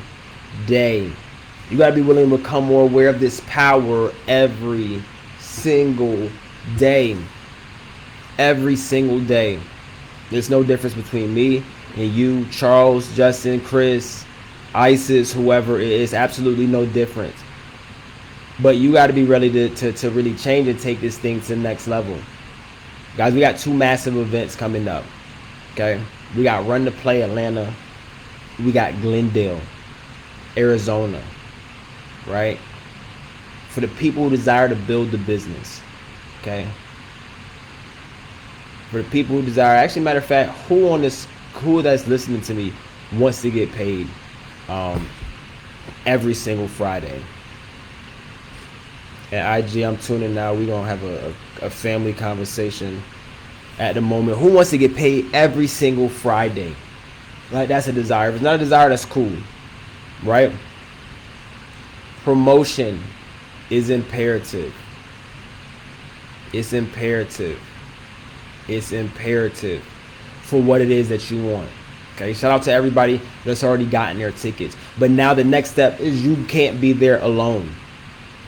S2: day. You got to be willing to become more aware of this power every single day. Every single day. There's no difference between me and you, Charles, Justin, Chris, Isis, whoever. It is absolutely no difference. But you got to be ready to really change and take this thing to the next level. Guys, we got 2 massive events coming up. Okay? We got Run to Play Atlanta. We got Glendale, Arizona. Right? For the people who desire to build the business. Okay? For the people who desire, actually, matter of fact, who that's listening to me wants to get paid every single Friday. At IG, I'm tuning now. We're going to have a family conversation at the moment. Who wants to get paid every single Friday? Like, that's a desire. If it's not a desire, that's cool. Right? Promotion is imperative. It's imperative. It's imperative for what it is that you want. Okay, shout out to everybody that's already gotten their tickets. But now the next step is you can't be there alone.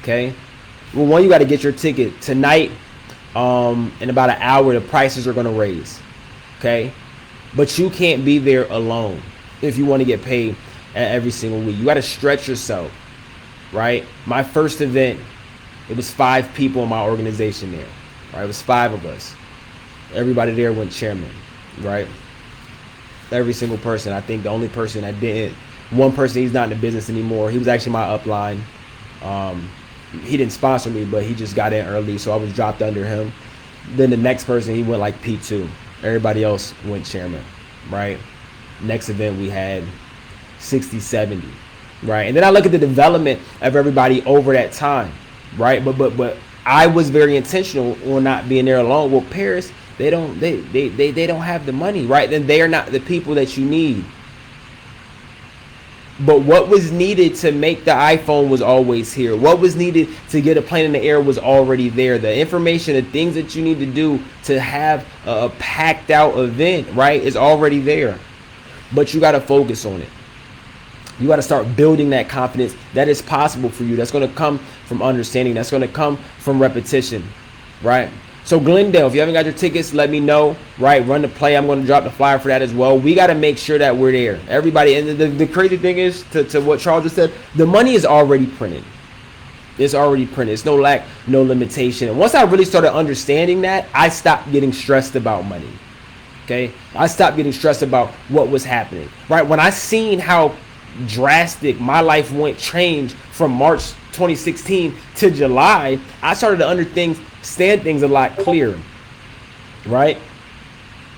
S2: Okay? Well, one, you got to get your ticket tonight. In about an hour, the prices are going to raise. Okay? But you can't be there alone if you want to get paid every single week. You got to stretch yourself. Right? My first event, it was 5 people in my organization there. Right? It was 5 of us. Everybody there went chairman. Right? Every single person. I think the only person that didn't, one person, he's not in the business anymore. He was actually my upline. He didn't sponsor me, but he just got in early, so I was dropped under him. Then the next person, he went like P2. Everybody else went chairman, right? Next event we had 60, 70, right? And then I look at the development of everybody over that time, right? But I was very intentional on not being there alone. Well, Paris, they don't have the money, right? Then they are not the people that you need. But what was needed to make the iPhone was always here. What was needed to get a plane in the air was already there. The information, the things that you need to do to have a packed out event, right, is already there. But you got to focus on it. You got to start building that confidence that is possible for you. That's going to come from understanding. That's going to come from repetition, right? So Glendale, if you haven't got your tickets, let me know, right? Run the play. I'm going to drop the flyer for that as well. We got to make sure that we're there. Everybody, and the crazy thing is, to what Charles just said, the money is already printed. It's already printed. It's no lack, no limitation. And once I really started understanding that, I stopped getting stressed about money, okay? I stopped getting stressed about what was happening, right? When I seen how drastic my life went change from March 2016 to July, I started to understand things a lot clearer, right?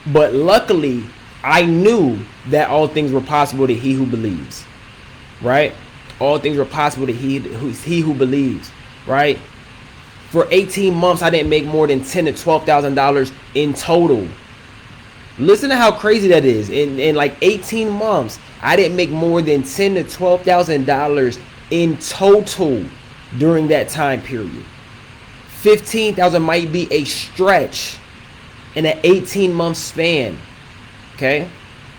S2: But luckily, I knew that all things were possible to he who believes, right? All things were possible to he who believes, right? For 18 months, I didn't make more than $10,000 to $12,000 in total. Listen to how crazy that is. In like 18 months, I didn't make more than $10,000 to $12,000 in total during that time period. 15,000 might be a stretch in an 18-month span, okay?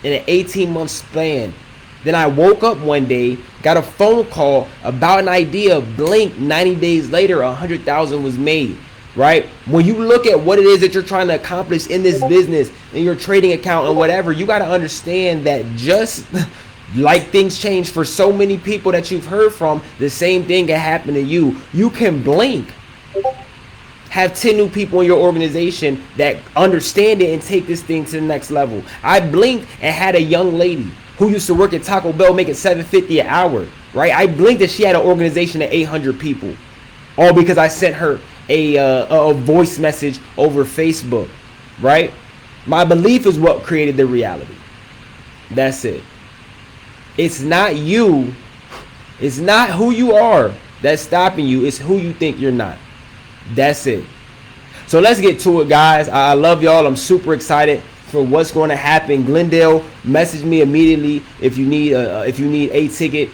S2: In an 18-month span. Then I woke up one day, got a phone call about an idea, blink, 90 days later, 100,000 was made, right? When you look at what it is that you're trying to accomplish in this business, in your trading account and whatever, you got to understand that just like things change for so many people that you've heard from, the same thing can happen to you. You can blink. Have 10 new people in your organization that understand it and take this thing to the next level. I blinked and had a young lady who used to work at Taco Bell making $7.50 an hour, right? I blinked that she had an organization of 800 people, all because I sent her a voice message over Facebook, right? My belief is what created the reality. That's it. It's not you. It's not who you are that's stopping you. It's who you think you're not. That's it. So let's get to it, guys. I love y'all. I'm super excited for what's going to happen. Glendale, message me immediately if you need a ticket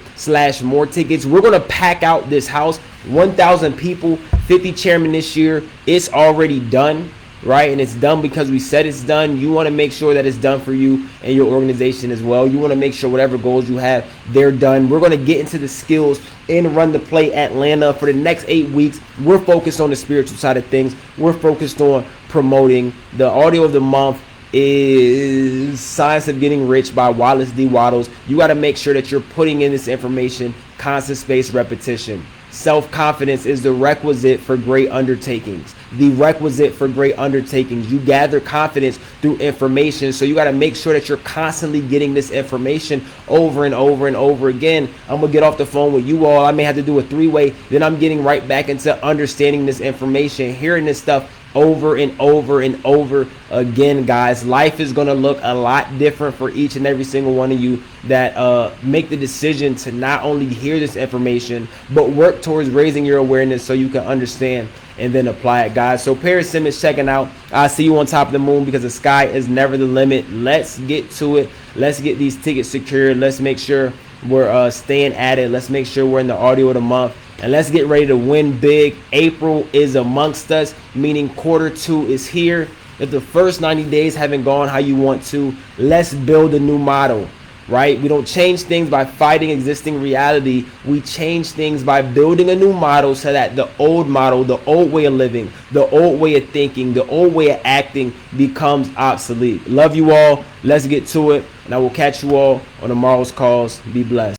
S2: / more tickets. We're going to pack out this house. 1,000 people, 50 chairmen this year. It's already done, right? And it's done because we said it's done. You want to make sure that it's done for you and your organization as well. You want to make sure whatever goals you have, they're done. We're going to get into the skills in Run the Play Atlanta for the next 8 weeks. We're focused on the spiritual side of things. We're focused on promoting. The audio of the month is Science of Getting Rich by Wallace D. Waddles. You got to make sure that you're putting in this information, constant space repetition, Self-confidence is the requisite for great undertakings. The requisite for great undertakings. You gather confidence through information. So you got to make sure that you're constantly getting this information over and over and over again. I'm going to get off the phone with you all. I may have to do a 3-way. Then I'm getting right back into understanding this information, hearing this stuff over and over and over again, guys. Life is going to look a lot different for each and every single one of you that make the decision to not only hear this information, but work towards raising your awareness so you can understand and then apply it, guys. So Paris Simmons checking out. I'll see you on top of the moon, because the sky is never the limit. Let's get to it. Let's get these tickets secured. Let's make sure we're staying at it. Let's make sure we're in the audio of the month. And let's get ready to win big. April is amongst us, meaning Q2 is here. If the first 90 days haven't gone how you want to, let's build a new model, right? We don't change things by fighting existing reality. We change things by building a new model so that the old model, the old way of living, the old way of thinking, the old way of acting becomes obsolete. Love you all. Let's get to it. And I will catch you all on tomorrow's calls. Be blessed.